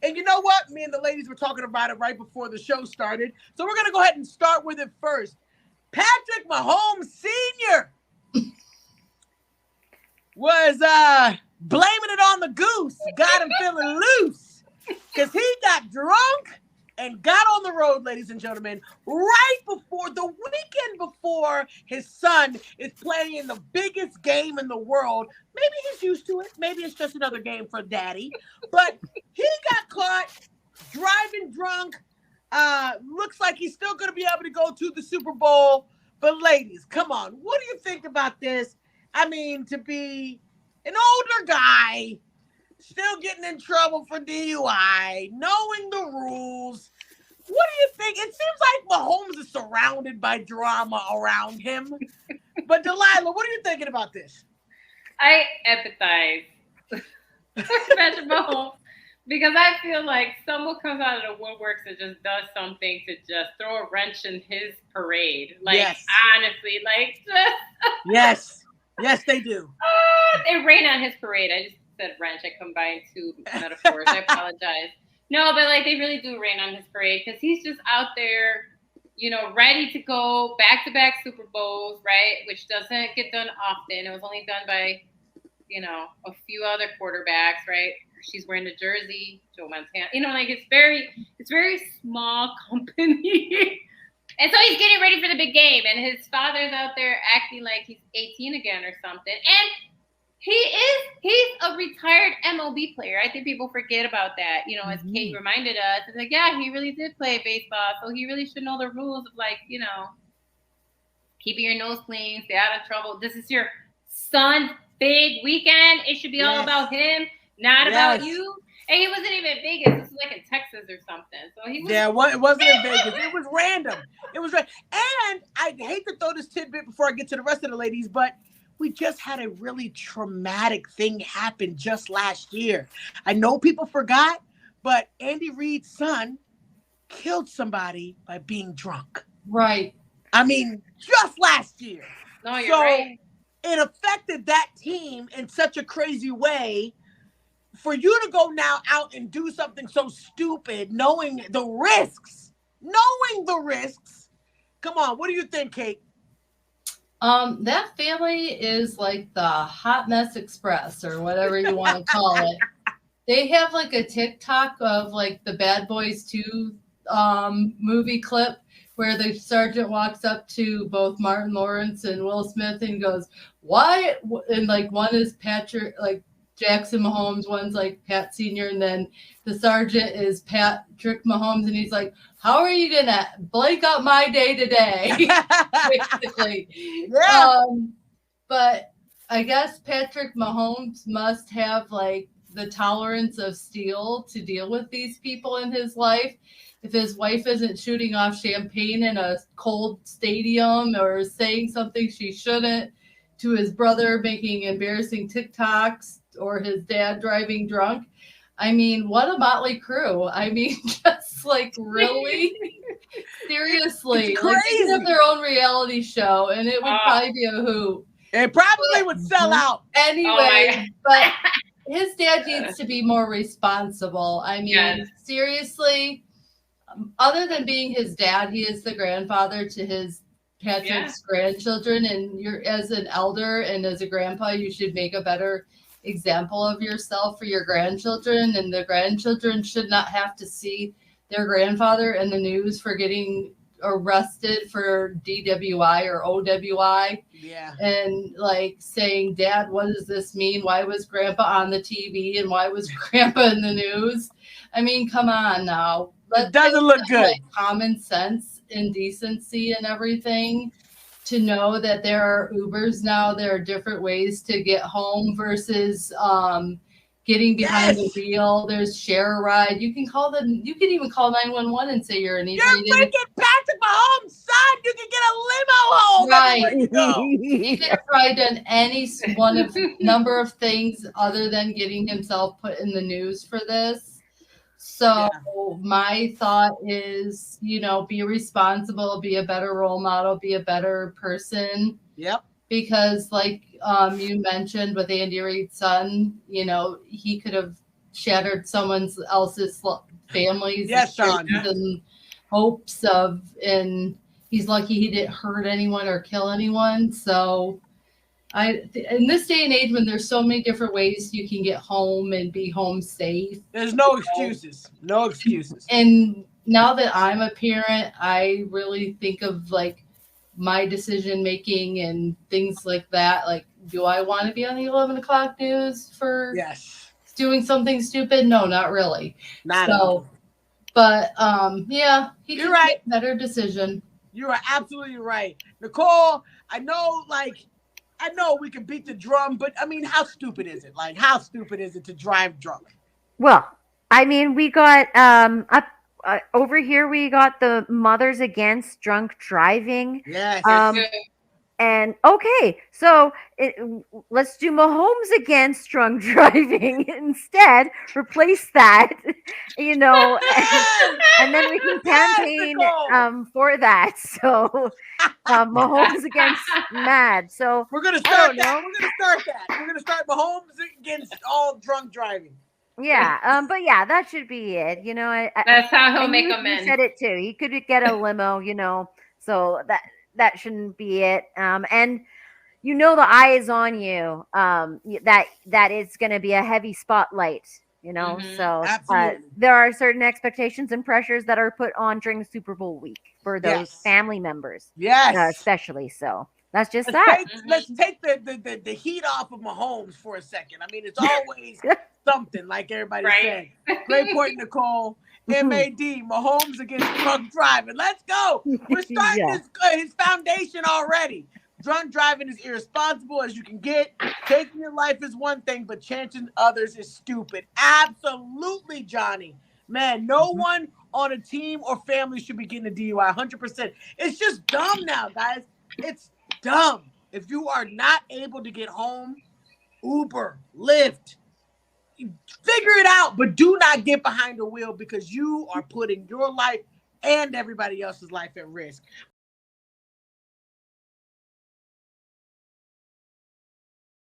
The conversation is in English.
And you know what? Me and the ladies were talking about it right before the show started. So we're going to go ahead and start with it first. Patrick Mahommes Sr. was blaming it on the goose. Got him feeling loose because he got drunk and got on the road, ladies and gentlemen, right before the weekend before his son is playing in the biggest game in the world. Maybe he's used to it. Maybe it's just another game for daddy. But he got caught driving drunk. Looks like he's still going to be able to go to the Super Bowl. But ladies, come on. What do you think about this? I mean, to be an older guy, still getting in trouble for DUI, knowing the rules. What do you think? It seems like Mahomes is surrounded by drama around him. But Delilah, what are you thinking about this? I empathize with Patrick Mahomes because I feel like someone comes out of the woodworks and just does something to just throw a wrench in his parade. Like, yes. Honestly, like, just... Yes, they do. They rain on his parade. I just said wrench. I combined two metaphors. I apologize. No, but like they really do rain on his parade because he's just out there, ready to go back-to-back Super Bowls, right? Which doesn't get done often. It was only done by, a few other quarterbacks, right? She's wearing the jersey, Joe Montana. Like it's very small company. And so he's getting ready for the big game, and his father's out there acting like he's 18 again or something. And he's a retired MLB player. I think people forget about that. As Kate reminded us, it's like, yeah, he really did play baseball, so he really should know the rules of keeping your nose clean, stay out of trouble. This is your son's big weekend. It should be all about him, not about you. And he wasn't even in Vegas. This was like in Texas or something. So he was. Yeah, well, it wasn't in Vegas. It was random. It was random. And I hate to throw this tidbit before I get to the rest of the ladies, but we just had a really traumatic thing happen just last year. I know people forgot, but Andy Reid's son killed somebody by being drunk. Right. I mean, just last year. No, you're right. It affected that team in such a crazy way. For you to go now out and do something so stupid, knowing the risks. Come on, what do you think, Kate? That family is like the Hot Mess Express or whatever you want to call it. They have like a TikTok of like the Bad Boys 2 movie clip where the sergeant walks up to both Martin Lawrence and Will Smith and goes, "Why?" And like one is Patrick, like Jackson Mahomes, one's like Pat Sr., and then the sergeant is Patrick Mahomes, and he's like, "How are you gonna blank out my day today?" Basically. Yeah. But I guess Patrick Mahomes must have like the tolerance of steel to deal with these people in his life. If his wife isn't shooting off champagne in a cold stadium or saying something she shouldn't to his brother making embarrassing TikToks, or his dad driving drunk. I mean, what a motley crew. I mean, just like really, seriously. Like they could have their own reality show and it would probably be a hoot. It probably would sell out. Anyway, but his dad needs to be more responsible. I mean, seriously, other than being his dad, he is the grandfather to his Patrick's grandchildren. And you're, as an elder and as a grandpa, you should make a better example of yourself for your grandchildren, and the grandchildren should not have to see their grandfather in the news for getting arrested for DWI or OWI. Yeah. And like saying, "Dad, what does this mean? Why was Grandpa on the TV and why was Grandpa in the news?" I mean, come on now. It doesn't look good. Like common sense and decency and everything. To know that there are Ubers now, there are different ways to get home versus getting behind the wheel. There's share a ride. You can call them. You can even call 911 and say you're an inebriated. You're freaking Patrick Mahomes' son. You can get a limo home. Right. He could have probably done any one of number of things other than getting himself put in the news for this. So my thought is, be responsible, be a better role model, be a better person. Yep. Because like you mentioned with Andy Reid's son, he could have shattered someone else's family's Yes, Sean. and hopes of, and he's lucky he didn't hurt anyone or kill anyone. So in this day and age, when there's so many different ways you can get home and be home safe, There's no excuses. No excuses. and now that I'm a parent, I really think of like my decision making and things like that. Like, do I want to be on the 11 o'clock news for Yes. doing something stupid? No, not really. Not So, but yeah, he You're can right. make a better decision. You are absolutely right. Nicole, I know we can beat the drum, but I mean, how stupid is it? Like, how stupid is it to drive drunk? Well, I mean, we got over here. We got the Mothers Against Drunk Driving. Yes. And okay, so let's do Mahommes Against Drunk Driving instead. Replace that, and then we can campaign for that. So Mahommes Against Mad. So we're gonna start that. We're gonna start Mahommes Against all drunk driving. Yeah, but yeah, that should be it. That's how he'll make amends. You said it too. He could get a limo, so that shouldn't be it. And the eye is on you. That is going to be a heavy spotlight. So there are certain expectations and pressures that are put on during the Super Bowl week for those family members. Yes, especially so. That's just let's take the heat off of Mahomes for a second. I mean, it's always something, like everybody said. Great point, Nicole. MAD, Mahommes Against Drunk Driving. Let's go. We're starting his foundation already. Drunk driving is irresponsible as you can get. Taking your life is one thing, but chancing others is stupid. Absolutely, Johnny. Man, no one on a team or family should be getting a DUI, 100%. It's just dumb now, guys. It's dumb. If you are not able to get home, Uber, Lyft, figure it out, but do not get behind the wheel because you are putting your life and everybody else's life at risk.